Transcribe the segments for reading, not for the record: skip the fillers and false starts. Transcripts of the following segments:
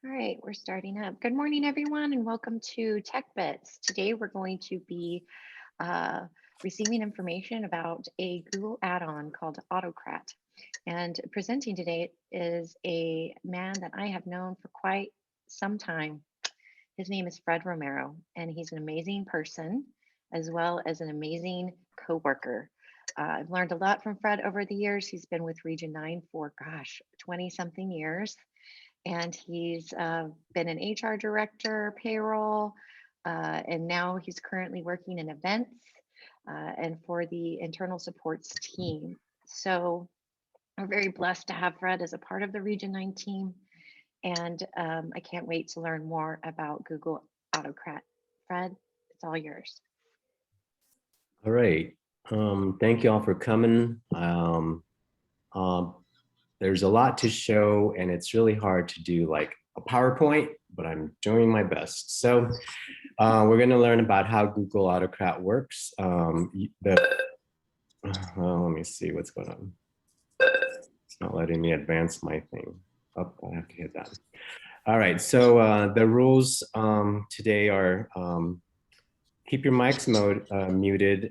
All right, we're starting up. Good morning, everyone, and welcome to Tech Bits. Today, we're going to be uh, receiving information about a Google add-on called Autocrat. And presenting today is a man that I have known for quite some time. His name is Fred Romero, and he's an amazing person as well as an amazing coworker. I've learned a lot from Fred over the years. He's been with Region 9 for, gosh, 20 something years, and he's been an HR director, payroll, and now he's currently working in events and for the internal supports team. So we're very blessed to have Fred as a part of the Region 9 team, and I can't wait to learn more about Google Autocrat. Fred, it's all yours. All right. Thank you all for coming. There's a lot to show, and it's really hard to do like a PowerPoint, but I'm doing my best. So we're going to learn about how Google Autocrat works. Let me see what's going on. It's not letting me advance my thing. Oh, I have to hit that. All right. So the rules today are keep your mics muted.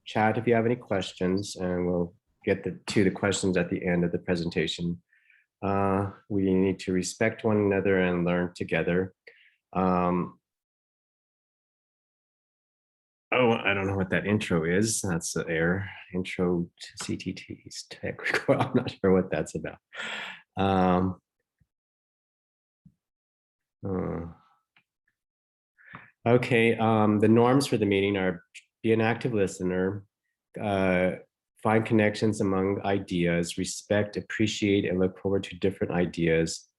Chat if you have any questions, and we'll get to the questions at the end of the presentation. We need to respect one another and learn together. Oh, I don't know what that intro is. That's the air intro to CTT's tech record. I'm not sure what that's about. Okay, the norms for the meeting are be an active listener, find connections among ideas, respect, appreciate, and look forward to different ideas,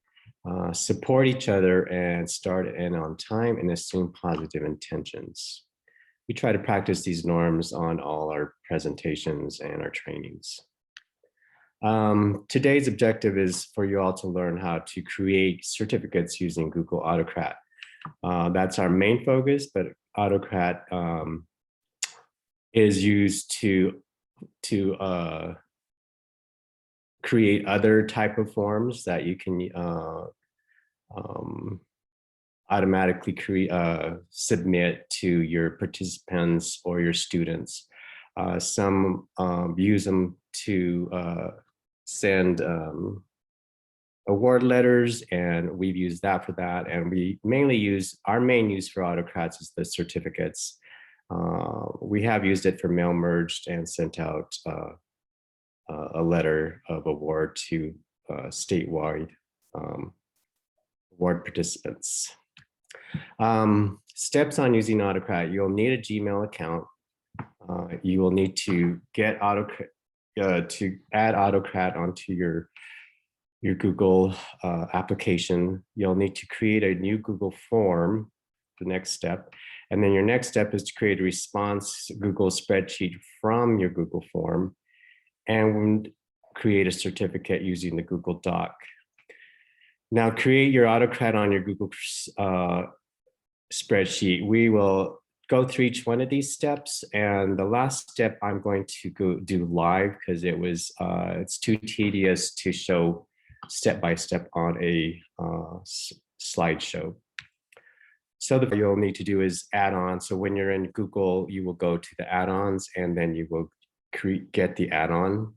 support each other, and start and end on time, and assume positive intentions. We try to practice these norms on all our presentations and our trainings. Today's objective is for you all to learn how to create certificates using Google Autocrat. That's our main focus, but Autocrat is used to create other type of forms that you can automatically submit to your participants or your students. Some use them to send award letters, and we've used that for that. And we mainly use, our main use for Autocrats is the certificates. We have used it for mail merged and sent out a letter of award to statewide award participants. Steps on using Autocrat: you'll need a Gmail account. You will need to get Autocrat to add Autocrat onto your Google application. You'll need to create a new Google form, the next step. And then your next step is to create a response Google spreadsheet from your Google form and create a certificate using the Google Doc. Now create your Autocrat on your Google spreadsheet. We will go through each one of these steps, and the last step I'm going to go do live because it's too tedious to show step by step on a slideshow. So the you'll need to do is add-on. So when you're in Google, you will go to the add-ons, and then you will get the add-on.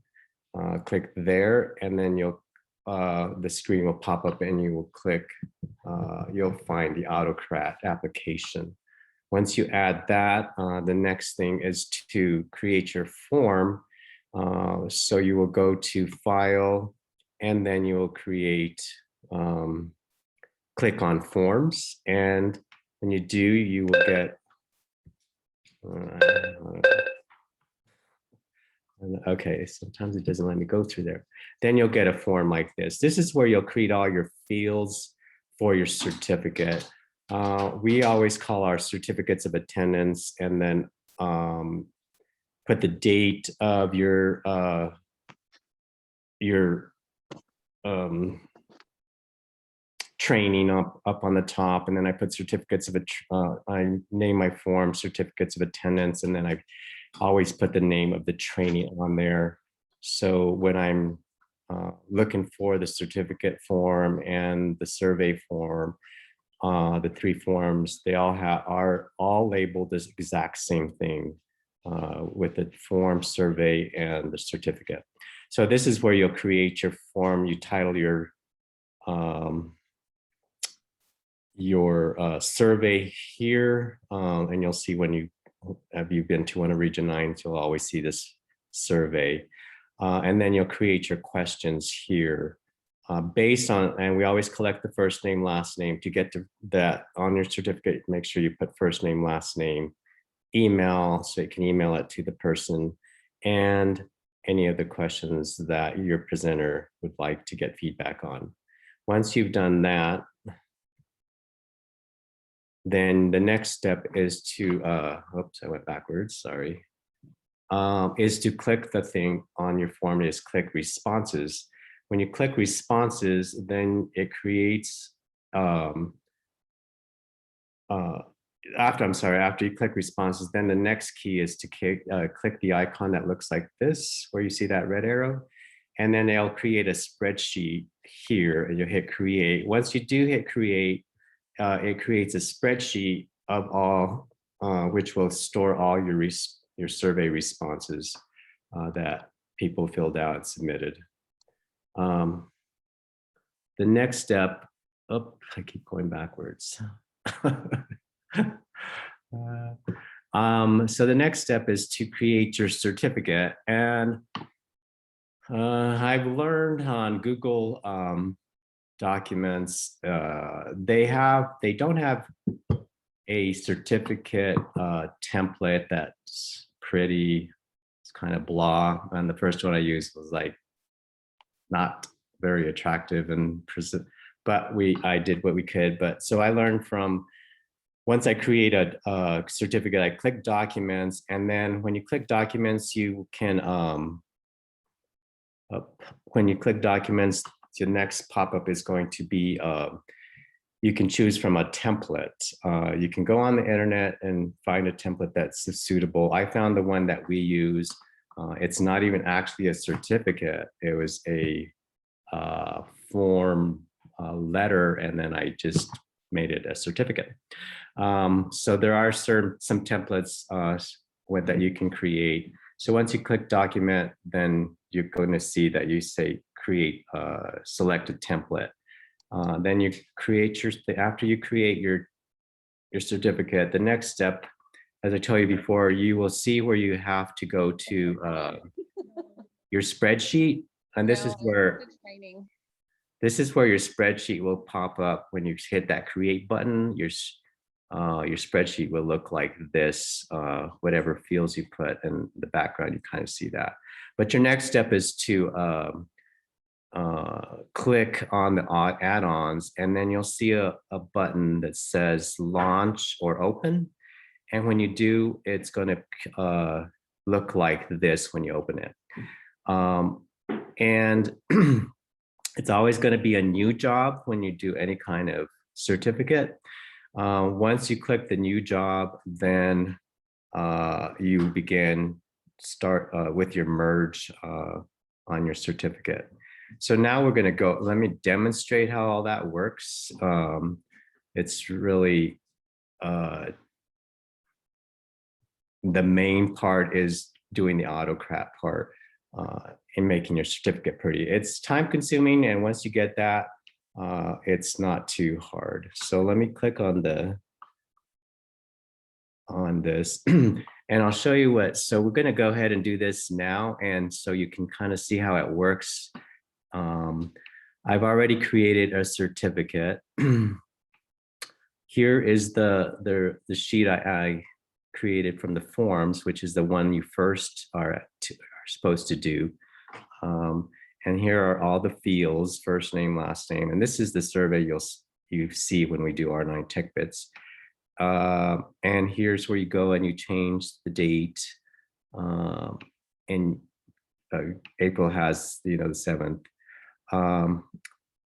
Click there, and then the screen will pop up, and you will click. You'll find the Autocrat application. Once you add that, the next thing is to create your form. So you will go to File, and then you will create, click on Forms. And when you do, you will get, okay, sometimes it doesn't let me go through there. Then you'll get a form like this. This is where you'll create all your fields for your certificate. We always call our certificates of attendance, and then put the date of your training up on the top, and then I put certificates of I name my form certificates of attendance, and then I always put the name of the training on there. So when I'm looking for the certificate form and the survey form. The 3 forms, they all are all labeled as exact same thing with the form, survey, and the certificate. So this is where you'll create your form. You title your survey here, and you'll see when have you been to one of Region 9s, you'll always see this survey. And then you'll create your questions here based on, and we always collect the first name, last name. To get to that on your certificate, make sure you put first name, last name, email, so you can email it to the person, and any of the questions that your presenter would like to get feedback on. Once you've done that, then the next step is to, oops, I went backwards, sorry, is to click the thing on your form, is click responses. When you click responses, then it creates, after you click responses, then the next key is to click the icon that looks like this, where you see that red arrow, and then they'll create a spreadsheet here, and you'll hit create. Once you do hit create, it creates a spreadsheet of all, which will store all your survey responses that people filled out and submitted. The next step, oh, I keep going backwards. So the next step is to create your certificate. And I've learned on Google Documents, they don't have a certificate template that's pretty, it's kind of blah. And the first one I used was like not very attractive, and but I did what we could. But so I learned from, once I create a certificate, I click documents, and then when you click documents, you can, when you click documents, the next pop-up is going to be, you can choose from a template. You can go on the internet and find a template that's suitable. I found the one that we use. It's not even actually a certificate. It was a form letter, and then I just made it a certificate. So there are some templates that you can create. So once you click document, then you're going to see that you say create selected template. Then you create after you create your certificate, the next step, as I told you before, you will see where you have to go to your spreadsheet. And this is where your spreadsheet will pop up. When you hit that create button, your spreadsheet will look like this, whatever fields you put in the background, you kind of see that. But your next step is to click on the add-ons, and then you'll see a button that says launch or open. And when you do, it's going to look like this when you open it. And it's always going to be a new job when you do any kind of certificate. Once you click the new job, then you start with your merge on your certificate. So now we're going to go, let me demonstrate how all that works. It's really, the main part is doing the Autocrat part and making your certificate pretty. It's time consuming, and once you get that, it's not too hard. So let me click on this and I'll show you what, so we're going to go ahead and do this now, and so you can kind of see how it works. I've already created a certificate. Here is the sheet I created from the forms, which is the one you first are supposed to do. And here are all the fields, first name, last name, and this is the survey you see when we do R9 Tech Bits. And here's where you go and you change the date. And April has, the 7th.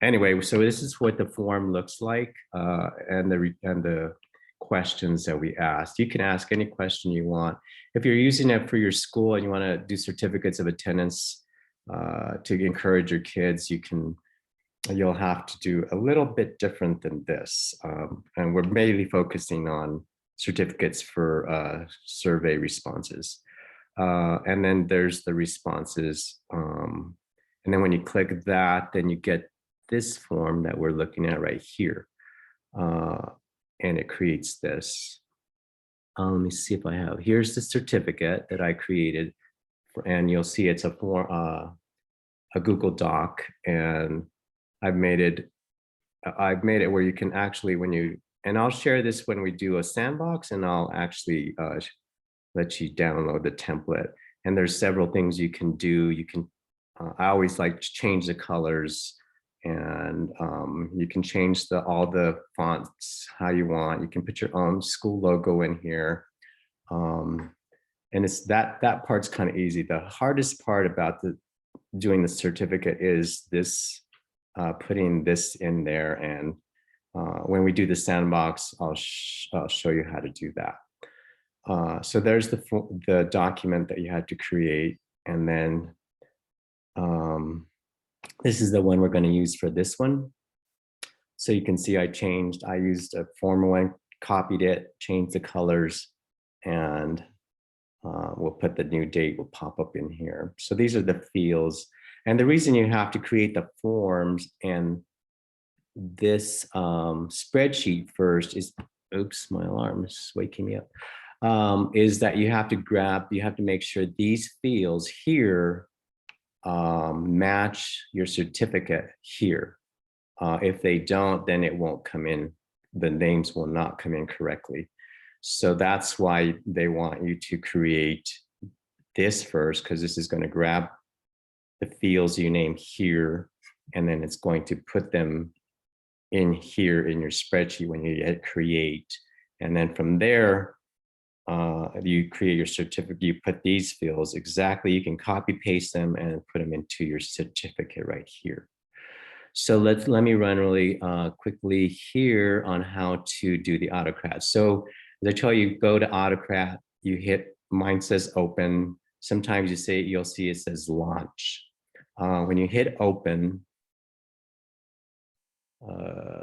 Anyway, so this is what the form looks like, and the questions that we asked. You can ask any question you want. If you're using it for your school and you want to do certificates of attendance, to encourage your kids, you'll have to do a little bit different than this. And we're mainly focusing on certificates for survey responses. And then there's the responses. And then when you click that, then you get this form that we're looking at right here. And it creates this. Let me see if I have, here's the certificate that I created. And you'll see it's a Google Doc, and I've made it where you can actually, and I'll share this when we do a sandbox, and I'll actually let you download the template. And there's several things you can do. You can, I always like to change the colors, and you can change all the fonts how you want. You can put your own school logo in here. And it's that part's kind of easy. The hardest part about doing the certificate is this, putting this in there. And when we do the sandbox, I'll show you how to do that. So there's the document that you had to create. And then this is the one we're going to use for this one. So you can see I used a former one, copied it, changed the colors, and we'll put the new date will pop up in here. So these are the fields. And the reason you have to create the forms and this spreadsheet first is, oops, my alarm is waking me up, is that you have to make sure these fields here match your certificate here. If they don't, then it won't come in. The names will not come in correctly. So that's why they want you to create this first, because this is going to grab the fields you name here, and then it's going to put them in here in your spreadsheet when you hit create. And then from there, you create your certificate, you put these fields exactly, you can copy paste them and put them into your certificate right here. So let me run really quickly here on how to do the Autocrat. So as I tell you, go to Autocrat, you hit, mine says open. Sometimes you'll see it says launch. When you hit open,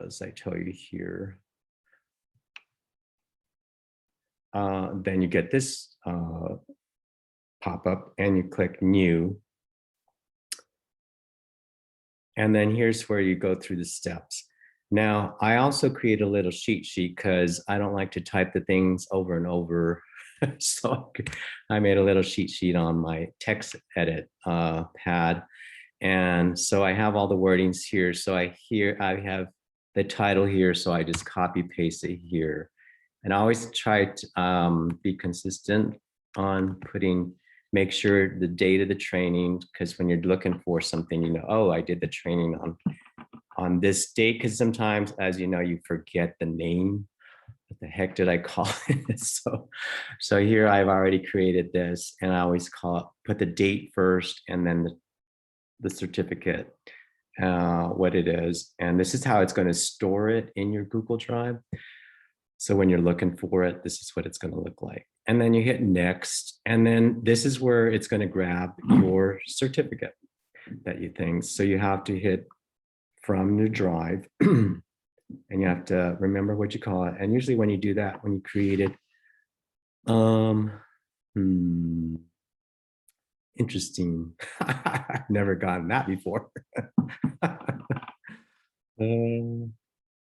as I tell you here, then you get this pop up and you click new. And then here's where you go through the steps. Now, I also create a little cheat sheet because I don't like to type the things over and over. So I made a little cheat sheet on my text edit pad. And so I have all the wordings here. So I have the title here. So I just copy paste it here. And I always try to be consistent on make sure the date of the training, because when you're looking for something, you know, oh, I did the training on this date, because sometimes, as you know, you forget the name. What the heck did I call it? So here I've already created this, and I always put the date first, and then the certificate, what it is. And this is how it's going to store it in your Google Drive. So when you're looking for it, this is what it's going to look like. And then you hit next, and then this is where it's going to grab your certificate that you think. So you have to hit from your drive, and you have to remember what you call it. And usually when you do that, when you create it, interesting. I've never gotten that before.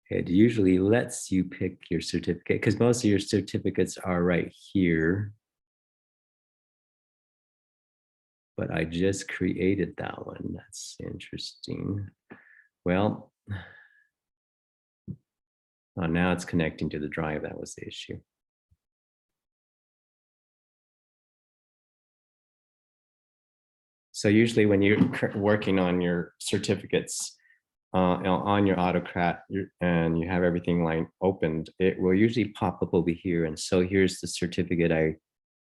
It usually lets you pick your certificate because most of your certificates are right here. But I just created that one. That's interesting. Well, now it's connecting to the drive. That was the issue. So usually when you're working on your certificates on your Autocrat and you have everything line opened, it will usually pop up over here. And so here's the certificate I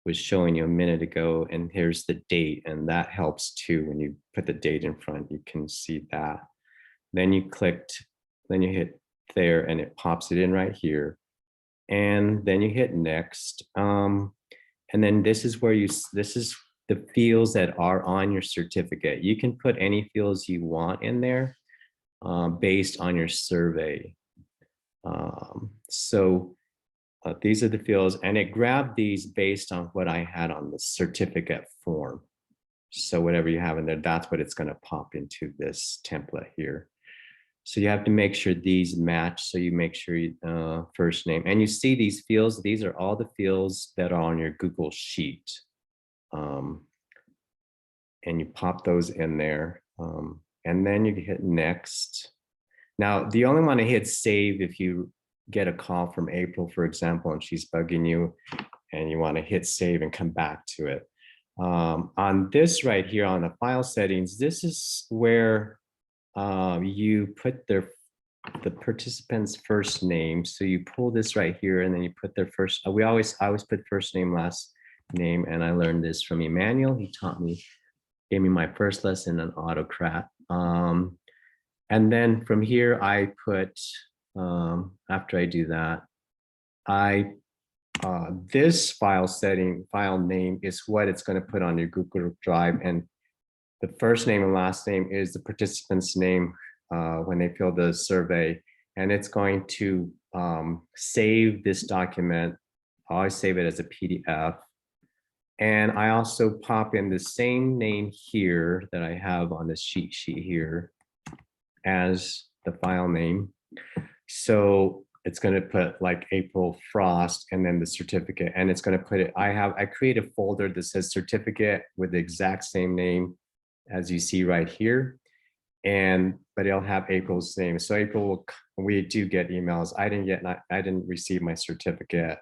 was showing you a minute ago, and here's the date, and that helps too. When you put the date in front, you can see that. Then you hit there and it pops it in right here. And then you hit next. And then this is the fields that are on your certificate. You can put any fields you want in there based on your survey. These are the fields, and it grabbed these based on what I had on the certificate form. So whatever you have in there, that's what it's going to pop into this template here. So you have to make sure these match. So you make sure first name, and you see these fields. These are all the fields that are on your Google Sheet. And you pop those in there. And then you hit next. Now, the only one to hit save if you get a call from April, for example, and she's bugging you and you want to hit save and come back to it. On this right here on the file settings, this is where you put the participant's first name. So you pull this right here and then you put their first, I always put first name, last name. And I learned this from Emmanuel. He taught me, gave me my first lesson on Autocrat. And then from here, I put, after I do that, this file name is what it's going to put on your Google Drive. And the first name and last name is the participant's name when they fill the survey. And it's going to save this document. I always save it as a PDF. And I also pop in the same name here that I have on this cheat sheet here as the file name. So it's going to put like April Frost and then the certificate, and it's going to put it, I create a folder that says certificate with the exact same name as you see right here. But it'll have April's name. So April, we do get emails. I didn't receive my certificate.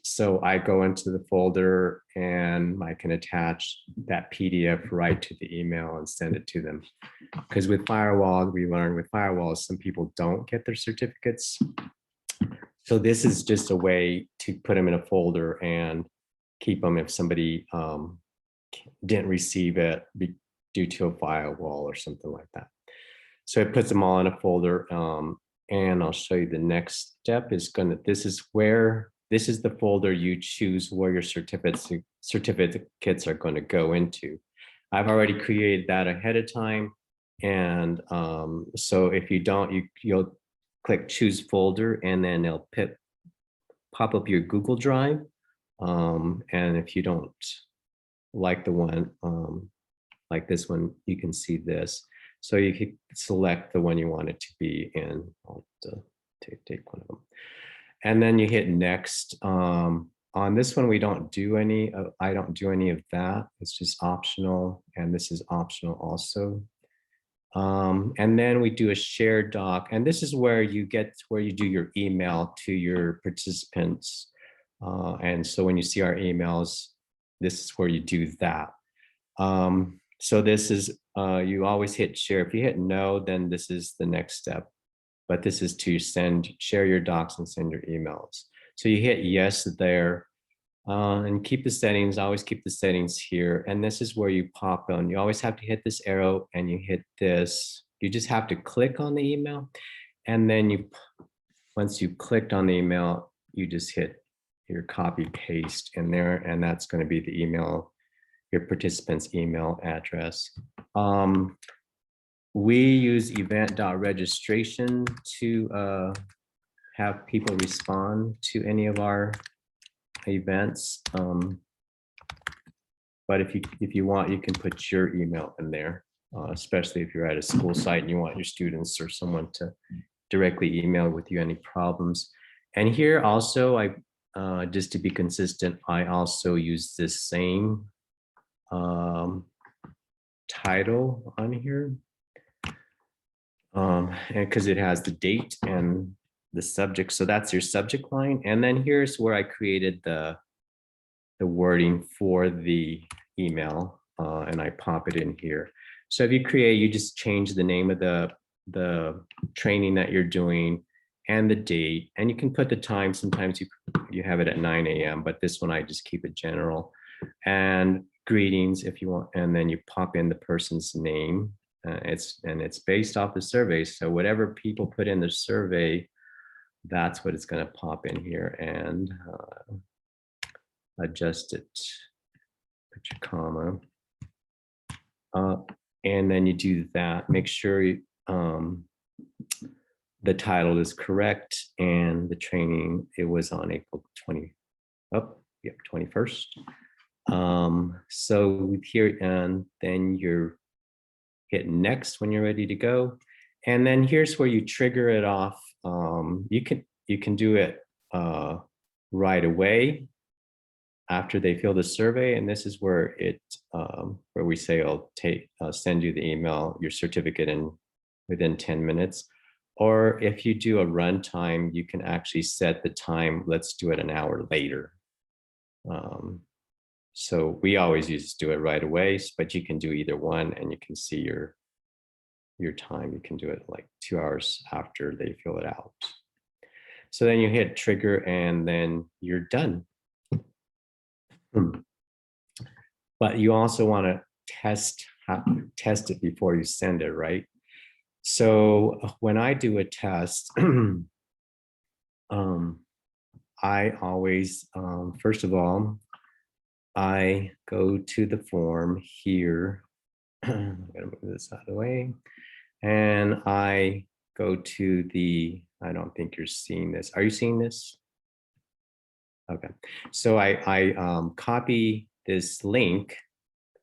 So I go into the folder and I can attach that PDF right to the email and send it to them. Because with firewall, we learned with firewalls, some people don't get their certificates. So this is just a way to put them in a folder and keep them if somebody didn't receive it due to a firewall or something like that. So it puts them all in a folder. And I'll show you the next step is this is the folder you choose where your certificates are going to go into. I've already created that ahead of time. And so if you don't, you'll click choose folder and then it'll pop up your Google Drive. And if you don't like the one, like this one, you can see this. So you can select the one you want it to be in. I'll take one of them. And then you hit next. On this one, we don't do any, I don't do any of that. It's just optional. And this is optional also. And then we do a shared doc. And this is where you do your email to your participants. And so when you see our emails, this is where you do that. So this is, you always hit share. If you hit no, then this is the next step. But this is to share your docs and send your emails. So you hit yes there and keep the settings, always keep the settings here. And this is where you pop on. You always have to hit this arrow and you hit this. You just have to click on the email. And then once you clicked on the email, you just hit your copy paste in there. And that's going to be the email, your participant's email address. We use event.registration to have people respond to any of our events. But if you want, you can put your email in there, especially if you're at a school site and you want your students or someone to directly email with you any problems. And here also, just to be consistent, I also use this same title on here. And because it has the date and the subject, so that's your subject line. And then here's where I created the wording for the email, and I pop it in here. So if you just change the name of the training that you're doing and the date, and you can put the time. Sometimes you have it at 9 a.m., but this one I just keep it general. And greetings if you want, and then you pop in the person's name. It's based off the survey. So whatever people put in the survey, that's what it's going to pop in here and adjust it. put your comma. And then you do that. Make sure the title is correct and the training, it was on April 21st. So here, and then you're hit next when you're ready to go. And then here's where you trigger it off. You can do it right away after they fill the survey, and this is where where we say I'll send you the email, your certificate within 10 minutes. Or if you do a runtime, you can actually set the time. Let's do it an hour later. So we always use do it right away, but you can do either one, and you can see your time. You can do it like 2 hours after they fill it out. So then you hit trigger, and then you're done. But you also want to test it before you send it, right? So when I do a test, I always, first of all, I go to the form here. I'm gonna move this out of the way. And I go to the, I don't think you're seeing this. Are you seeing this? Okay. So I copy this link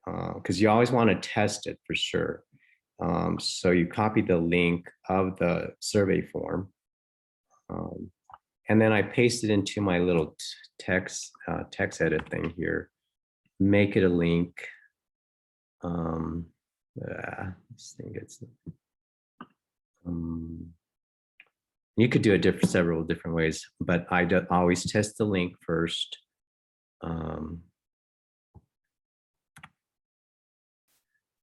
because you always want to test it for sure. So you copy the link of the survey form. And then I paste it into my little text edit thing here. Make it a link. This thing gets. You could do it several different ways, but I always test the link first.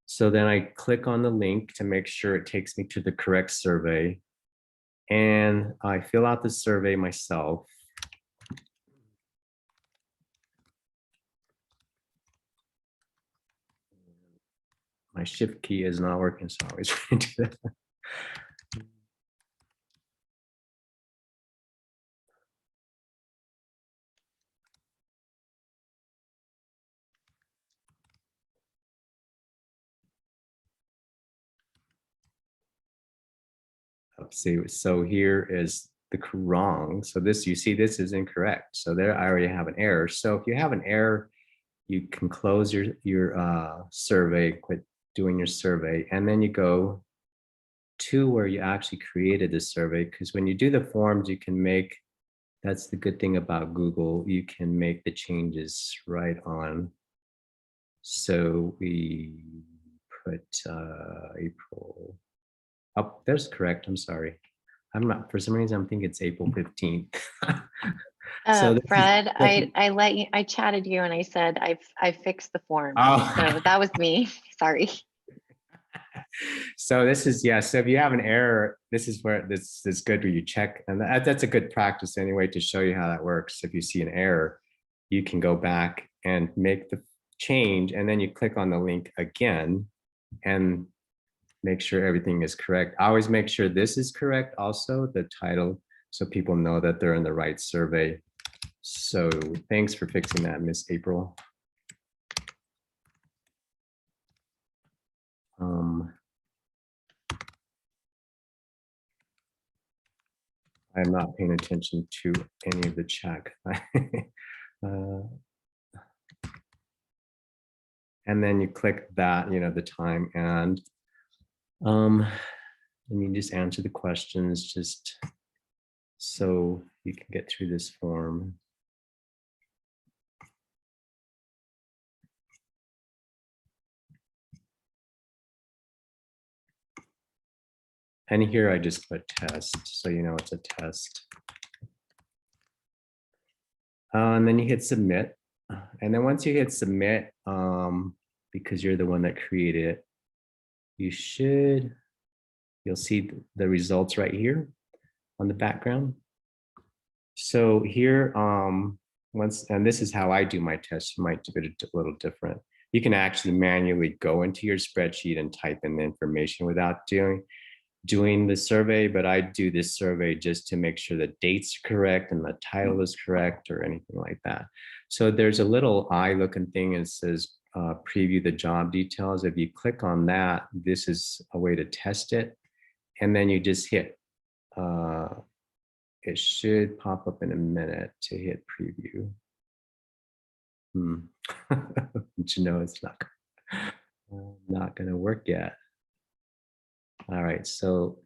So then I click on the link to make sure it takes me to the correct survey. And I fill out the survey myself. My shift key is not working, so I always try to do that. See, so here is the wrong. So this, you see, this is incorrect. So there, I already have an error. So if you have an error, you can close your survey, quit doing your survey, and then you go to where you actually created the survey. Because when you do the forms, you can make, that's the good thing about Google, you can make the changes right on. So we put April. Oh, that's correct. I'm sorry. I'm not, for some reason, I'm thinking it's April 15th. So Fred, I chatted you and I said I fixed the form. Oh. So that was me. Sorry. So this is, yeah, so if you have an error, this is where this is good where you check, and that's a good practice anyway to show you how that works. If you see an error, you can go back and make the change, and then you click on the link again and make sure everything is correct. I always make sure this is correct also, the title, so people know that they're in the right survey. So thanks for fixing that, Miss April. I'm not paying attention to any of the chat. And then you click that, you know, the time, and you just answer the questions just so you can get through this form. And here I just put test, so you know it's a test. And then you hit submit. And then once you hit submit, because you're the one that created it, you'll see the results right here on the background. So here, and this is how I do my test, you might do it a little different. You can actually manually go into your spreadsheet and type in the information without doing the survey, but I do this survey just to make sure the dates are correct and the title is correct or anything like that. So there's a little eye looking thing that says preview the job details. If you click on that, this is a way to test it. And then you just hit, it should pop up in a minute to hit preview. But you know, it's not gonna work yet. All right, so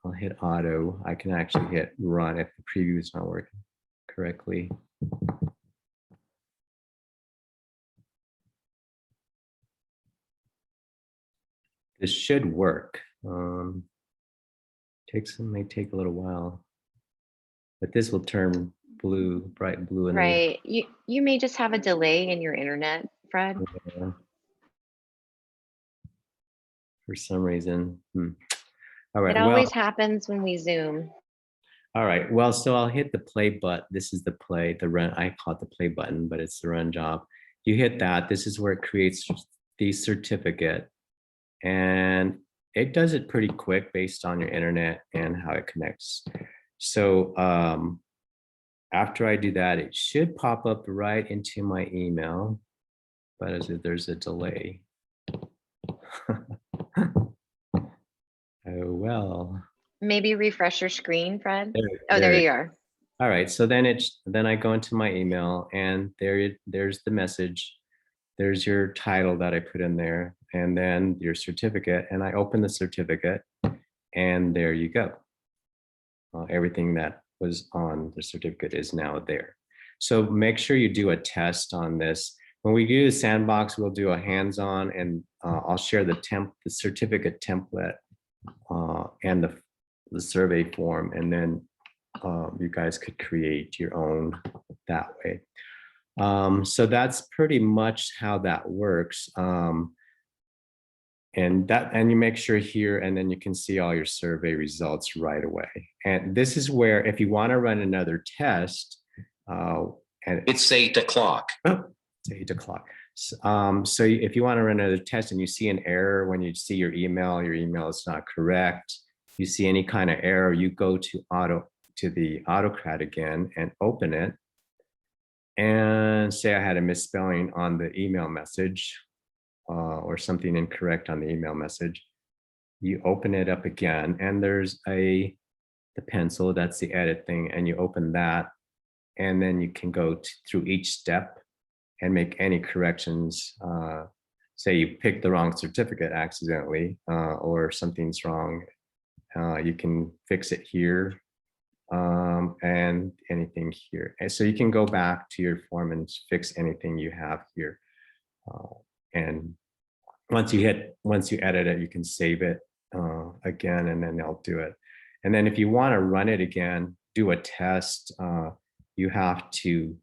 I'll hit auto. I can actually hit run if the preview is not working correctly. This should work. May take a little while, but this will turn blue, bright blue in a little Right. You may just have a delay in your internet, Fred. bit, for some reason. All right, It well, always happens when we Zoom. all right, well, so I'll hit the play button. This is the play, the run. I call it the play button, but it's the run job. You hit that. This is where it creates the certificate, and it does it pretty quick based on your internet and how it connects. So after I do that, it should pop up right into my email, but as if there's a delay. Oh, well. Maybe refresh your screen, Fred. There, There you are. all right, so then I go into my email, and there's the message. There's your title that I put in there, and then your certificate, and I open the certificate, and there you go. Everything that was on the certificate is now there. So make sure you do a test on this. When we do the sandbox, we'll do a hands-on, and I'll share the certificate template and the survey form, and then you guys could create your own that way. So that's pretty much how that works. And you make sure here, and then you can see all your survey results right away. And this is where, if you want to run another test, and it's 8 o'clock. Oh, it's 8 o'clock. So if you want to run another test and you see an error when you see your email is not correct, you see any kind of error, you go to the Autocrat again and open it, and say I had a misspelling on the email message, or something incorrect on the email message. You open it up again, and there's the pencil, that's the edit thing, and you open that, and then you can go through each step and make any corrections. Say you picked the wrong certificate accidentally, or something's wrong, you can fix it here, and anything here. And so you can go back to your form and fix anything you have here. And once you edit it, you can save it again, and then they'll do it. And then if you want to run it again, do a test, you have to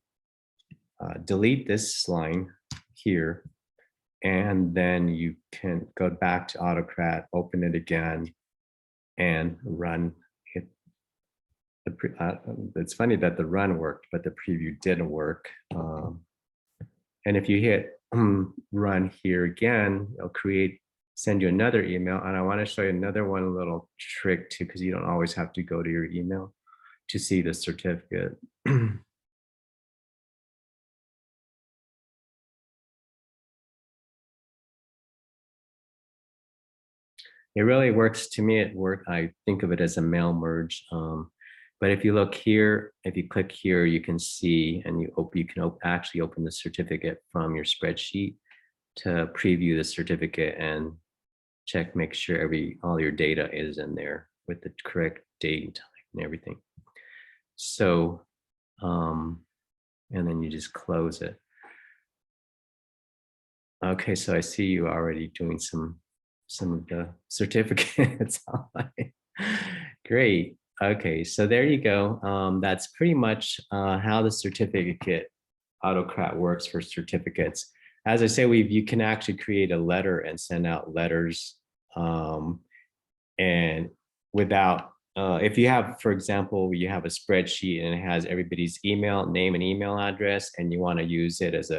delete this line here, and then you can go back to Autocrat, open it again, and run it. It's funny that the run worked, but the preview didn't work. And if you hit run here again, it'll send you another email. And I want to show you another little trick too, because you don't always have to go to your email to see the certificate. It really works to me. I think of it as a mail merge. But if you look here, if you click here, you can see, and you can actually open the certificate from your spreadsheet to preview the certificate and make sure all your data is in there with the correct date and time and everything. So, and then you just close it. Okay, so I see you already doing some of the certificates. Great. Okay, so there you go. That's pretty much how the certificate Autocrat works for certificates. As I say, you can actually create a letter and send out letters, and without, if you have, for example, you have a spreadsheet and it has everybody's name and email address, and you want to use it as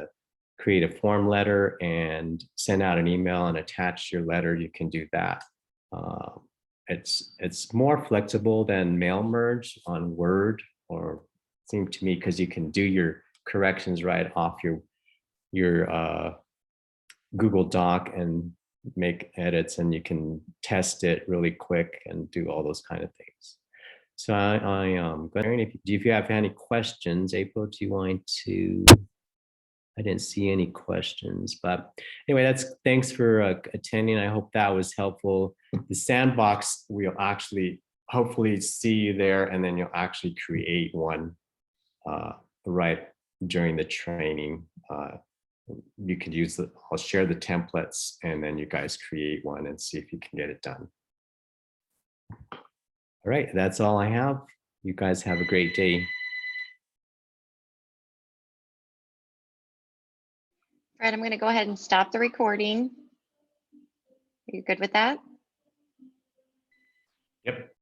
create a form letter and send out an email and attach your letter, you can do that. It's more flexible than mail merge on Word, or seemed to me, because you can do your corrections right off your Google Doc and make edits, and you can test it really quick and do all those kind of things. So if you have any questions, April, do you want to? I didn't see any questions, but anyway, thanks for attending. I hope that was helpful. The sandbox, we'll actually hopefully see you there, and then you'll actually create one right during the training. You could use I'll share the templates, and then you guys create one and see if you can get it done. All right, that's all I have. You guys have a great day. Fred, I'm going to go ahead and stop the recording. Are you good with that? Yep.